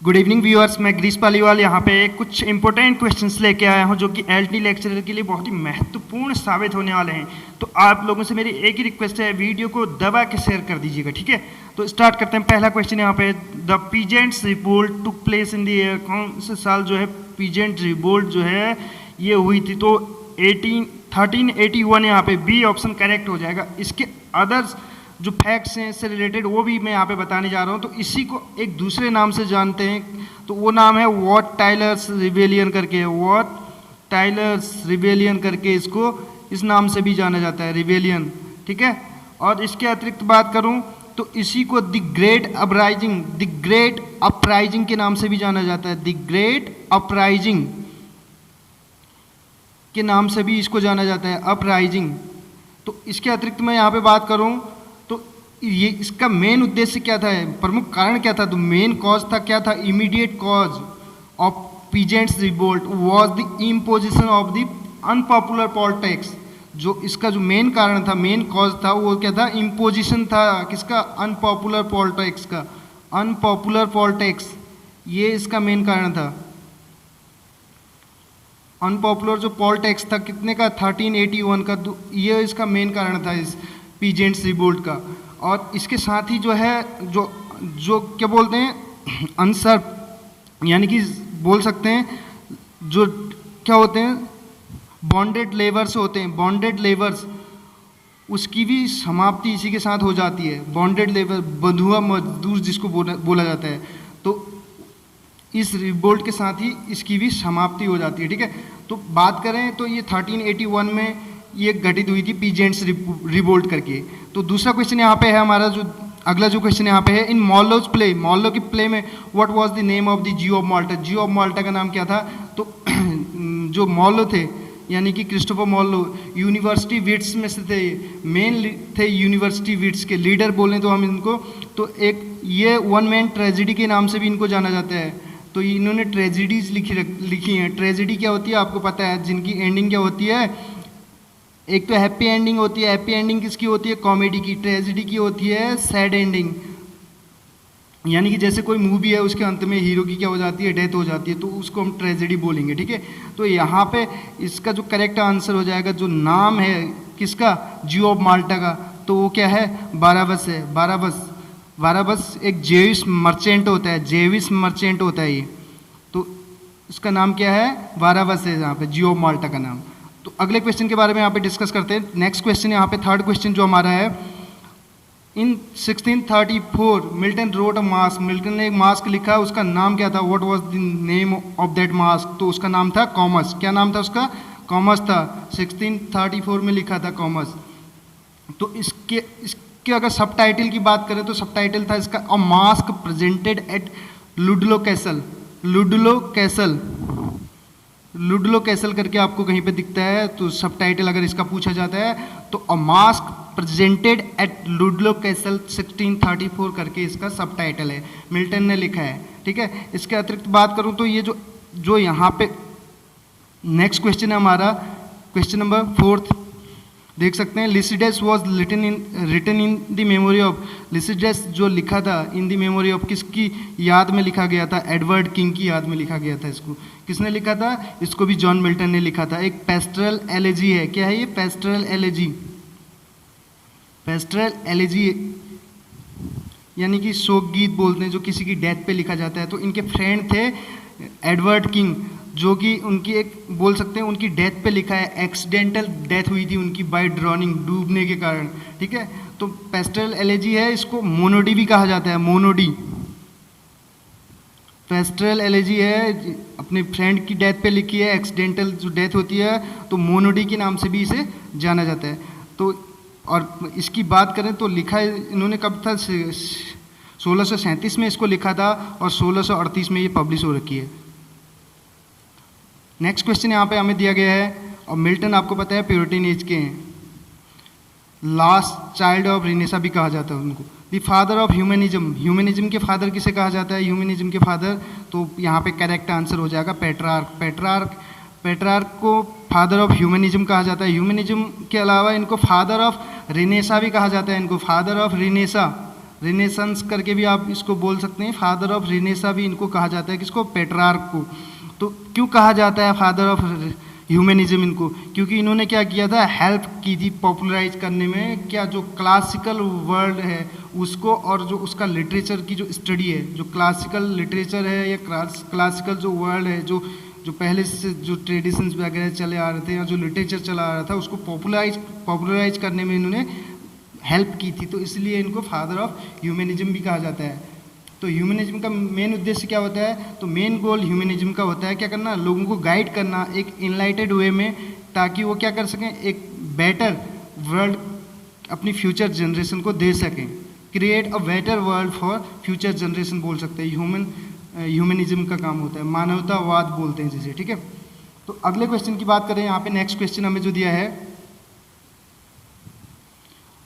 Good evening viewers, मैं गिरीश पालीवाल यहाँ पे कुछ इंपॉर्टेंट क्वेश्चंस लेके आया हूँ जो कि एलटी लेक्चरर के लिए बहुत ही महत्वपूर्ण साबित होने वाले हैं। तो आप लोगों से मेरी एक ही रिक्वेस्ट है, वीडियो को दबा के शेयर कर दीजिएगा, ठीक है। तो स्टार्ट करते हैं। पहला क्वेश्चन यहाँ पे, the peasants revolt took place in the year, कौन से साल जो है पीजेंट रिवोल्ट जो है ये हुई थी? तो 1381 यहाँ पे बी ऑप्शन करेक्ट हो जाएगा। इसके अदर्स जो फैक्ट्स हैं इससे रिलेटेड वो भी मैं यहाँ पे बताने जा रहा हूँ। तो इसी को एक दूसरे नाम से जानते हैं, तो वो नाम है वॉट टाइलर्स रिबेलियन करके। वॉट टाइलर्स रिबेलियन करके इसको इस नाम से भी जाना जाता है, रिबेलियन, ठीक है। और इसके अतिरिक्त बात करूँ तो इसी को द ग्रेट अपराइजिंग के नाम से भी जाना जाता है। द ग्रेट अपराइजिंग के नाम से भी इसको जाना जाता है, अपराइजिंग। तो इसके अतिरिक्त मैं यहाँ पे बात करूँ तो ये इसका मेन उद्देश्य क्या था, प्रमुख कारण क्या था? तो मेन कॉज था क्या था? Immediate cause of peasants revolt was the imposition of the unpopular Paul tax. जो इसका जो मेन कारण था, मेन कॉज था, वो क्या था? इम्पोजिशन था किसका? अनपॉपुलर पॉल टैक्स का। अनपॉपुलर पॉल टैक्स ये इसका मेन कारण था। अनपॉपुलर जो पॉल टैक्स था कितने का? 1381 का। ये इसका मेन कारण था इस पीजेंट्स रिवोल्ट का। और इसके साथ ही जो है जो क्या बोलते हैं, अनसर्व, यानी कि बोल सकते हैं जो क्या होते हैं, बॉन्डेड लेबर्स होते हैं, बॉन्डेड लेबर्स, उसकी भी समाप्ति इसी के साथ हो जाती है। बॉन्डेड लेबर, बंधुआ मजदूर जिसको बोला जाता है, तो इस रिवोल्ट के साथ ही इसकी भी समाप्ति हो जाती है, ठीक है। तो बात करें तो ये 1381 में ये घटित हुई थी पीजेंट्स रिवोल्ट करके। तो दूसरा क्वेश्चन यहाँ पे है हमारा, जो अगला जो क्वेश्चन यहाँ पे है, इन मॉलोज प्ले, मॉलो की प्ले में what was the name of the Jio of Malta? Jio of माल्टा का नाम क्या था? तो जो मॉलो थे, यानी कि क्रिस्टोफर मॉलो, यूनिवर्सिटी विट्स में से थे, मेन थे यूनिवर्सिटी विट्स के लीडर बोलें तो हम इनको। तो एक ये वन मैन ट्रेजिडी के नाम से भी इनको जाना जाता है। तो इन्होंने ट्रेजिडीज लिखी हैं। ट्रेजिडी क्या होती है आपको पता है, जिनकी एंडिंग क्या होती है? एक तो हैप्पी एंडिंग होती है। हैप्पी एंडिंग किसकी होती है? कॉमेडी की। ट्रेजिडी की होती है सैड एंडिंग, यानी कि जैसे कोई मूवी है उसके अंत में हीरो की क्या हो जाती है? डेथ हो जाती है, तो उसको हम ट्रेजिडी बोलेंगे, ठीक है। तो यहाँ पे इसका जो करेक्ट आंसर हो जाएगा, जो नाम है किसका? जियो ऑफ माल्टा का, तो वो क्या है? बाराबस है। बाराबस एक जेविश मर्चेंट होता है, जेविश मर्चेंट होता है ये। तो इसका नाम क्या है? बाराबस है यहाँ पे जियो ऑफ माल्टा का नाम। तो अगले क्वेश्चन के बारे में यहाँ पे डिस्कस करते हैं। नेक्स्ट क्वेश्चन यहाँ पे, थर्ड क्वेश्चन जो हमारा है, इन 1634 Milton wrote a mask. Milton ने एक मास्क लिखा, उसका नाम क्या था? What was the name of that mask? तो उसका नाम था कॉमस। क्या नाम था उसका? कॉमस था। 1634 में लिखा था कॉमस। तो इसके अगर सब टाइटल की बात करें तो सब टाइटल था इसका, a mask presented at Ludlow Castle. Ludlow Castle करके आपको कहीं पे दिखता है। तो सब टाइटल अगर इसका पूछा जाता है तो a mask presented at Ludlow Castle 1634 करके इसका सब टाइटल है, मिल्टन ने लिखा है, ठीक है। इसके अतिरिक्त बात करूं तो ये जो यहाँ पे नेक्स्ट क्वेश्चन है हमारा, क्वेश्चन नंबर 4 देख सकते हैं। Lycidas was written in the memory of. Lycidas जो लिखा था इन द मेमोरी ऑफ, किसकी याद में लिखा गया था? एडवर्ड किंग की याद में लिखा गया था। इसको किसने लिखा था? इसको भी जॉन मिल्टन ने लिखा था। एक पेस्टरल एलेजी है। क्या है ये? पेस्टरल एलेजी। पेस्टरल एलेजी यानी कि शोक गीत बोलते हैं, जो किसी की डेथ पे लिखा जाता है। तो इनके फ्रेंड थे एडवर्ड किंग, जो कि उनकी एक बोल सकते हैं उनकी डेथ पे लिखा है। एक्सीडेंटल डेथ हुई थी उनकी बाय ड्रॉनिंग, डूबने के कारण, ठीक है। तो पेस्टरल एलेजी है, इसको मोनोडी भी कहा जाता है, मोनोडी। पेस्टरल एलेजी है, अपने फ्रेंड की डेथ पे लिखी है, एक्सीडेंटल जो डेथ होती है, तो मोनोडी के नाम से भी इसे जाना जाता है। तो और इसकी बात करें तो लिखा है इन्होंने कब था? 1637 में इसको लिखा था और 1638 में ये पब्लिश हो रखी है। नेक्स्ट क्वेश्चन यहाँ पे हमें दिया गया है, और मिल्टन आपको पता है प्यूरिटन एज के हैं, लास्ट चाइल्ड ऑफ रिनेसा भी कहा जाता है उनको। The father of humanism. Humanism के फादर किसे कहा जाता है? ह्यूमनिज्म के फादर, तो यहाँ पे करेक्ट आंसर हो जाएगा पेट्रार्क। पेट्रार्क को फादर ऑफ ह्यूमनिज्म कहा जाता है। ह्यूमनिज्म के अलावा इनको फादर ऑफ रिनेसा भी कहा जाता है। इनको फादर ऑफ रिनेसा रिनेसेंस करके भी आप इसको बोल सकते हैं, फादर ऑफ रिनेसा भी इनको कहा जाता है, किसको, पेट्रार्क को। तो क्यों कहा जाता है फादर ऑफ ह्यूमनिज्म इनको, क्योंकि इन्होंने क्या किया था, हेल्प की थी पॉपुलराइज करने में, क्या जो क्लासिकल वर्ल्ड है उसको, और जो उसका लिटरेचर की जो स्टडी है, जो क्लासिकल लिटरेचर है या क्लासिकल जो वर्ल्ड है, जो पहले से जो ट्रेडिशंस वगैरह चले आ रहे थे या जो लिटरेचर चला आ रहा था उसको पॉपुलराइज करने में इन्होंने हेल्प की थी, तो इसलिए इनको फादर ऑफ ह्यूमनिज्म भी कहा जाता है। तो ह्यूमनिज्म का मेन उद्देश्य क्या होता है, तो मेन गोल ह्यूमनिज्म का होता है क्या करना, लोगों को गाइड करना एक इनलाइटेड वे में, ताकि वो क्या कर सकें, एक बेटर वर्ल्ड अपनी फ्यूचर जनरेशन को दे सकें, create a better world for future generation बोल सकते हैं। ह्यूमनिज्म का काम होता है, मानवतावाद बोलते हैं जिसे, ठीक है। तो अगले क्वेश्चन की बात करें, यहाँ पे नेक्स्ट क्वेश्चन हमें जो दिया है,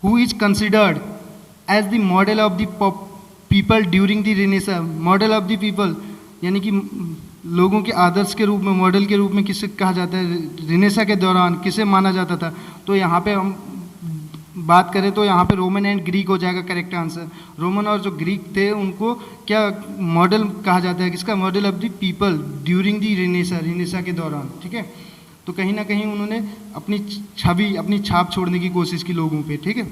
who is considered as the model of the people during the Renaissance, model of the people यानी कि लोगों के आदर्श के रूप में, मॉडल के रूप में किसे कहा जाता है, रिनेसा के दौरान किसे माना जाता था। तो यहाँ पे हम बात करें तो यहाँ पे रोमन एंड ग्रीक हो जाएगा करेक्ट आंसर। रोमन और जो ग्रीक थे उनको क्या मॉडल कहा जाता है, किसका, model of the people during the renaissance, renaissance के दौरान, ठीक है। तो कहीं ना कहीं उन्होंने अपनी छवि, अपनी छाप छोड़ने की कोशिश की लोगों पे, ठीक है।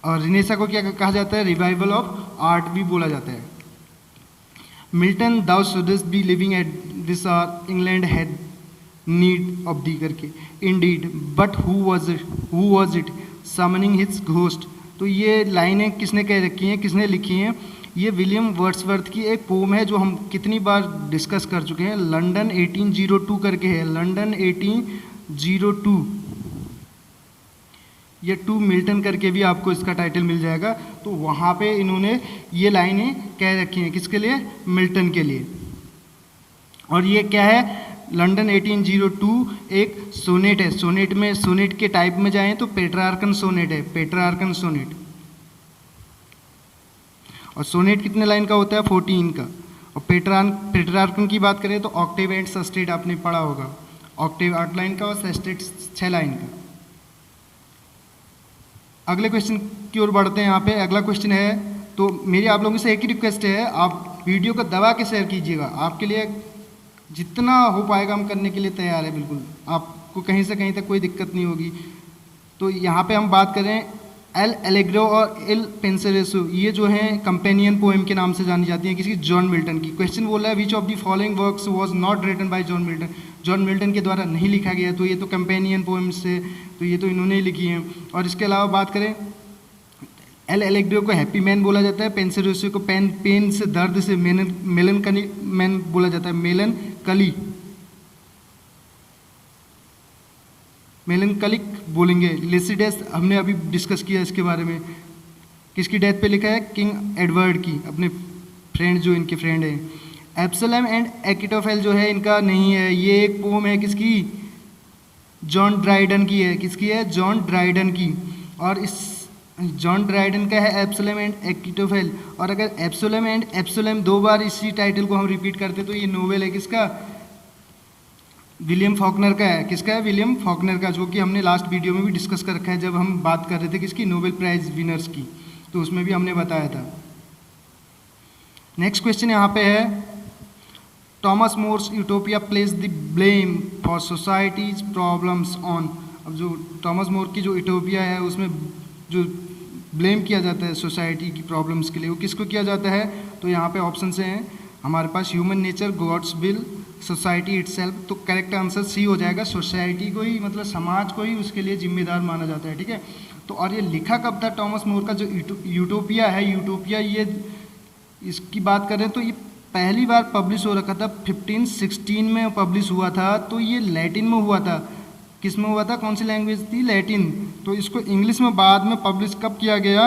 और रिनेसा को क्या कहा जाता है, रिवाइवल ऑफ आर्ट भी बोला जाता है। Milton, thou shouldst be living at this hour, England had need of thee करके, indeed but who was it summoning his ghost. तो ये लाइनें किसने कह रखी हैं, किसने लिखी हैं, ये विलियम वर्ड्सवर्थ की एक पोम है जो हम कितनी बार डिस्कस कर चुके हैं, लंदन 1802 करके है, लंदन 1802, ये टू मिल्टन करके भी आपको इसका टाइटल मिल जाएगा। तो वहाँ पे इन्होंने ये लाइनें कह रखी हैं, किसके लिए, मिल्टन के लिए। और ये क्या है, लंदन 1802 एक सोनेट है, सोनेट में, सोनेट के टाइप में जाएं तो पेट्रार्कन सोनेट है, पेट्रार्कन सोनेट। और सोनेट कितने लाइन का होता है, 14 का। और पेट्रार्कन की बात करें तो ऑक्टेव एंड सस्टेट आपने पढ़ा होगा, ऑक्टेव 8 लाइन का और सस्टेट 6 लाइन का। अगले क्वेश्चन की ओर बढ़ते हैं। यहाँ पे अगला क्वेश्चन है, तो मेरी आप लोगों से एक ही रिक्वेस्ट है, आप वीडियो को दबा के शेयर कीजिएगा, आपके लिए जितना हो पाएगा हम करने के लिए तैयार है, बिल्कुल आपको कहीं से कहीं तक कोई दिक्कत नहीं होगी। तो यहाँ पे हम बात करें एल एलेग्रो और एल पेंसेरेसो, ये जो हैं कंपेनियन पोएम के नाम से जानी जाती हैं, किसी जॉन मिल्टन की। क्वेश्चन बोल रहा है which of the following works was not written by John Milton, John Milton के द्वारा नहीं लिखा गया, तो ये तो कंपेनियन पोएम्स से, तो ये तो इन्होंने ही लिखी हैं। और इसके अलावा बात करें, एल एलेग्रो को हैप्पी मैन बोला जाता है, पेंसेरेसो को पेन से, दर्द से, मेलनकली मैन बोला जाता है, मेलनकलिक बोलेंगे। लिसिडेस हमने अभी डिस्कस किया इसके बारे में, किसकी डेथ पे लिखा है, किंग एडवर्ड की, अपने फ्रेंड, जो इनके फ्रेंड हैं। एब्सलम एंड एकिटोफेल जो है इनका नहीं है, ये एक पोम है किसकी, जॉन ड्राइडन की है, किसकी है, जॉन ड्राइडन की। और इस जॉन ड्राइडन का है एब्सलम एंड एकिटोफेल। और अगर एब्सोलम एंड एब्सोलम 2 बार इसी टाइटल को हम रिपीट करते तो ये नोवेल है किसका, विलियम फॉकनर का है, किसका है, विलियम फॉकनर का, जो कि हमने लास्ट वीडियो में भी डिस्कस कर रखा है जब हम बात कर रहे थे किसकी, नोबेल प्राइज विनर्स की, तो उसमें भी हमने बताया था। नेक्स्ट क्वेश्चन यहाँ पे है, Thomas More's Utopia place the blame for society's problems on. अब जो थॉमस मोर की जो यूटोपिया है उसमें जो ब्लेम किया जाता है सोसाइटी की प्रॉब्लम्स के लिए, वो किसको किया जाता है, तो यहाँ पे ऑप्शन से हैं हमारे पास, human nature, God's will, society itself. तो करेक्ट आंसर सी हो जाएगा, सोसाइटी को ही, मतलब समाज को ही उसके लिए जिम्मेदार माना जाता है, ठीक है। तो और ये लिखा कब था, थॉमस मोर का जो यूटोपिया है, यूटोपिया, ये इसकी बात करें तो ये पहली बार पब्लिश हो रखा था 1516 में पब्लिश हुआ था। तो ये लैटिन में हुआ था, किस में हुआ था, कौन सी लैंग्वेज थी, लैटिन। तो इसको इंग्लिश में बाद में पब्लिश कब किया गया,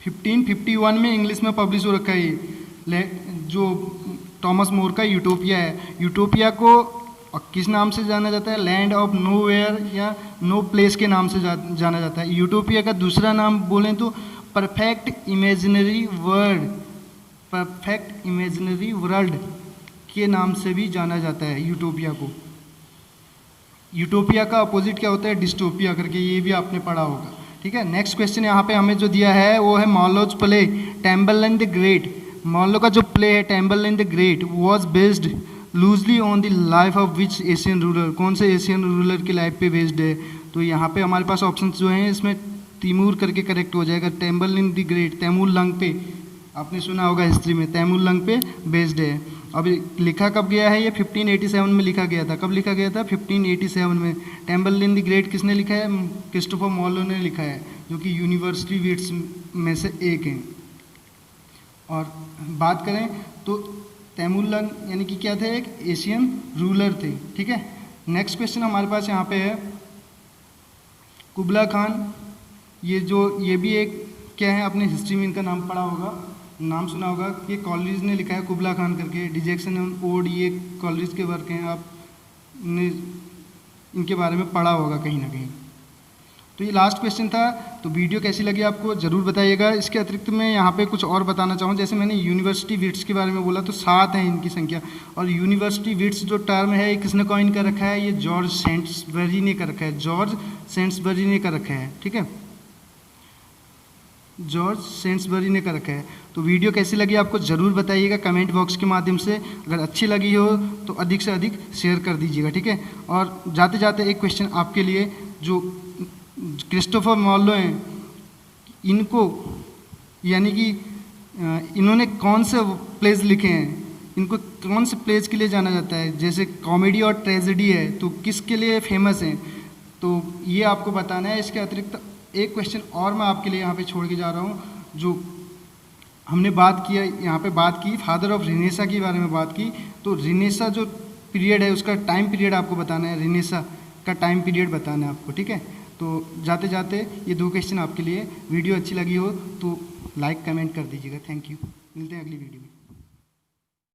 1551 में इंग्लिश में पब्लिश हो रखा है ये, जो थॉमस मोर का यूटोपिया है। यूटोपिया को किस नाम से जाना जाता है, लैंड ऑफ नोवेयर या नो प्लेस के नाम से जाना जाता है। यूटोपिया का दूसरा नाम बोलें तो perfect imaginary world, perfect imaginary world के नाम से भी जाना जाता है यूटोपिया को। यूटोपिया का अपोजिट क्या होता है, डिस्टोपिया करके, ये भी आपने पढ़ा होगा, ठीक है। नेक्स्ट क्वेश्चन यहाँ पे हमें जो दिया है वो है Marlowe's play Tamburlaine the great. Marlowe का जो प्ले है Tamburlaine the great was based loosely on the life of which Asian ruler, कौन से एशियन रूलर की लाइफ पे बेस्ड है। तो यहाँ पे हमारे पास ऑप्शन जो हैं इसमें तिमूर करके करेक्ट हो जाएगा। टैम्बरलाइन द ग्रेट तैमूर लंग पे, आपने सुना होगा हिस्ट्री में, तैमूर लंग पे बेस्ड है। अब लिखा कब गया है ये 1587 में लिखा गया था। कब लिखा गया था 1587 में। टैम्बरलाइन द ग्रेट किसने लिखा है, क्रिस्टोफर मॉलो ने लिखा है, जो कि यूनिवर्सिटी विट्स में से एक है। और बात करें तो तैमूर लंग यानी कि क्या थे, एक एशियन रूलर थे, ठीक है। नेक्स्ट क्वेश्चन हमारे पास यहाँ पे है कुबला खान। ये भी एक क्या है, आपने हिस्ट्री में इनका नाम पढ़ा होगा, नाम सुना होगा। ये कॉलेज ने लिखा है कुबला खान करके, डिजेक्शन एंड ओड, ये कॉलेज के वर्क हैं, आपने इनके बारे में पढ़ा होगा कहीं ना कहीं। तो ये लास्ट क्वेश्चन था। तो वीडियो कैसी लगी आपको ज़रूर बताइएगा। इसके अतिरिक्त मैं यहाँ पे कुछ और बताना चाहूँ, जैसे मैंने यूनिवर्सिटी विट्स के बारे में बोला तो 7 है इनकी संख्या। और यूनिवर्सिटी विट्स जो टर्म है ये किसने कॉइन कर रखा है, ये जॉर्ज सेंट्सबरी ने कर रखा है, जॉर्ज सेंट्सबरी ने कर रखा है, ठीक है, जॉर्ज सेंट्सबरी ने कर रखा है। तो वीडियो कैसी लगी आपको ज़रूर बताइएगा कमेंट बॉक्स के माध्यम से। अगर अच्छी लगी हो तो अधिक से अधिक शेयर कर दीजिएगा, ठीक है। और जाते जाते एक क्वेश्चन आपके लिए, जो क्रिस्टोफर मॉलो हैं, इनको यानी कि इन्होंने कौन से प्लेज लिखे हैं, इनको कौन से प्लेज के लिए जाना जाता है, जैसे कॉमेडी और ट्रेजेडी है तो किसके लिए फेमस हैं, तो ये आपको बताना है। इसके अतिरिक्त एक क्वेश्चन और मैं आपके लिए यहाँ पे छोड़ के जा रहा हूँ, जो हमने बात किया, यहाँ पे बात की फादर ऑफ रिनेसा के बारे में बात की। तो रिनेसा जो पीरियड है उसका टाइम पीरियड आपको बताना है, रिनेसा का टाइम पीरियड बताना है आपको, ठीक है। तो जाते जाते ये 2 क्वेश्चन आपके लिए। वीडियो अच्छी लगी हो तो लाइक कमेंट कर दीजिएगा। थैंक यू, मिलते हैं अगली वीडियो में।